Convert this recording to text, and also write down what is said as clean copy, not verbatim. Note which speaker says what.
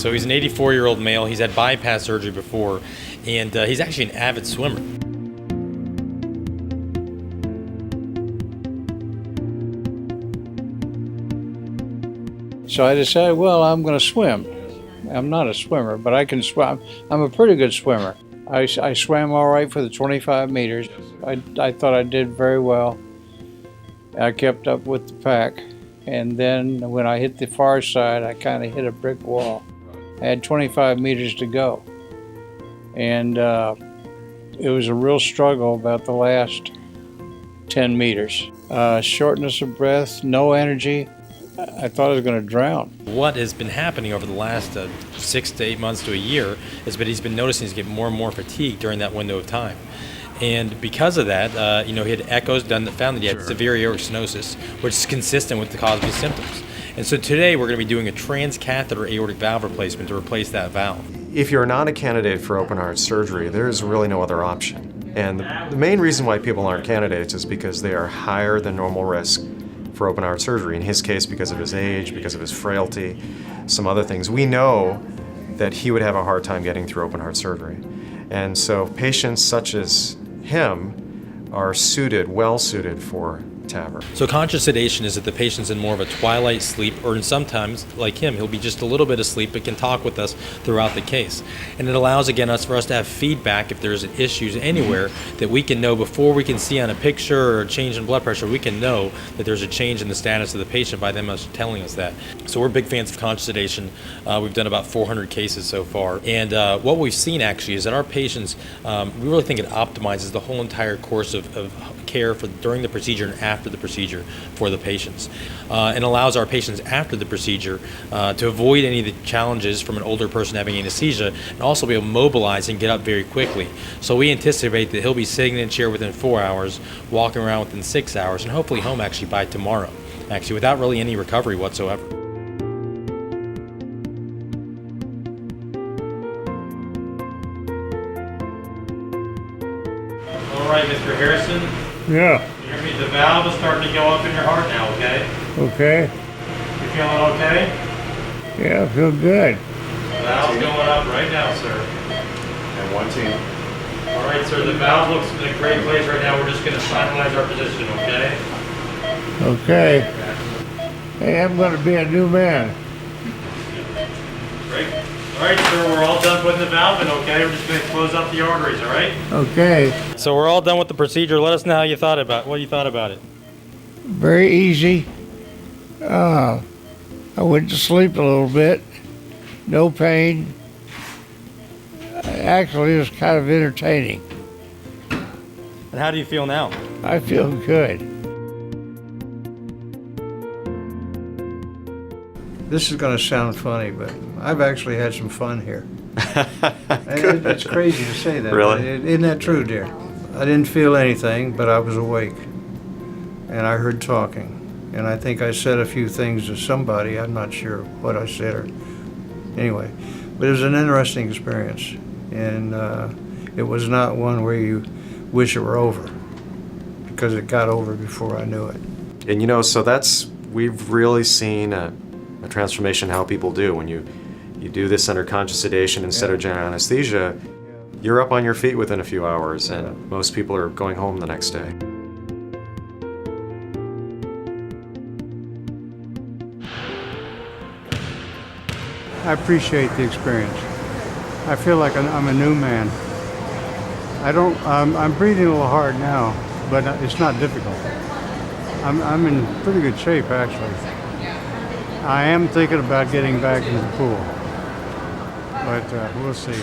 Speaker 1: So he's an 84-year-old male. He's had bypass surgery before, and he's actually an avid swimmer.
Speaker 2: So I decided, well, I'm going to swim. I'm not a swimmer, but I can swim. I'm a pretty good swimmer. I swam all right for the 25 meters. I thought I did very well. I kept up with the pack. And then when I hit the far side, I kind of hit a brick wall. I had 25 meters to go. And it was a real struggle about the last 10 meters. Shortness of breath, no energy. I thought I was going to drown.
Speaker 1: What has been happening over the last 6 to 8 months to a year is that he's been noticing he's getting more and more fatigued during that window of time. And because of that, he had echoes done that found that he had severe aortic stenosis, which is consistent with the cause of his symptoms. And so today we're going to be doing a transcatheter aortic valve replacement to replace that valve.
Speaker 3: If you're not a candidate for open heart surgery, there's really no other option. And the main reason why people aren't candidates is because they are higher than normal risk for open heart surgery. In his case, because of his age, because of his frailty, some other things. We know that he would have a hard time getting through open heart surgery. And so patients such as him are well suited for TAVR.
Speaker 1: So conscious sedation is that the patient's in more of a twilight sleep, or sometimes, like him, he'll be just a little bit asleep but can talk with us throughout the case. And it allows, again, for us to have feedback if there's issues anywhere that we can know before we can see on a picture or a change in blood pressure. We can know that there's a change in the status of the patient by them telling us that. So we're big fans of conscious sedation. We've done about 400 cases so far. And what we've seen actually is that our patients, we really think it optimizes the whole entire course of care during the procedure and after the procedure for the patients, and allows our patients after the procedure to avoid any of the challenges from an older person having anesthesia, and also be able to mobilize and get up very quickly. So we anticipate that he'll be sitting in a chair within 4 hours, walking around within 6 hours, and hopefully home actually by tomorrow, actually without really any recovery whatsoever. All right, Mr. Harrison.
Speaker 2: Yeah.
Speaker 1: The valve is starting to go up in your heart now, okay?
Speaker 2: Okay.
Speaker 1: You feeling okay?
Speaker 2: Yeah, I feel good.
Speaker 1: The valve's going up right now, sir.
Speaker 3: And one team.
Speaker 1: All right, sir, the valve looks in a great place right now. We're just going to finalize our position, okay?
Speaker 2: Okay. Hey, I'm going to be a new man.
Speaker 1: Great. All right, sir, we're all done putting the valve in, okay? We're just going to close up the arteries, all right?
Speaker 2: Okay.
Speaker 1: So we're all done with the procedure. Let us know what you thought about it.
Speaker 2: Very easy. I went to sleep a little bit. No pain. Actually, it was kind of entertaining.
Speaker 1: And how do you feel now?
Speaker 2: I feel good. This is going to sound funny, but I've actually had some fun here. It's crazy to say that.
Speaker 3: Really?
Speaker 2: Isn't that true, dear? I didn't feel anything, but I was awake. And I heard talking. And I think I said a few things to somebody. I'm not sure what I said. Anyway, but it was an interesting experience. And it was not one where you wish it were over, because it got over before I knew it.
Speaker 3: And so we've really seen a transformation in how people do. When you do this under conscious sedation instead of general anesthesia, you're up on your feet within a few hours, and most people are going home the next day.
Speaker 4: I appreciate the experience. I feel like I'm a new man. I'm breathing a little hard now, but it's not difficult. I'm in pretty good shape, actually. I am thinking about getting back in the pool, but we'll see.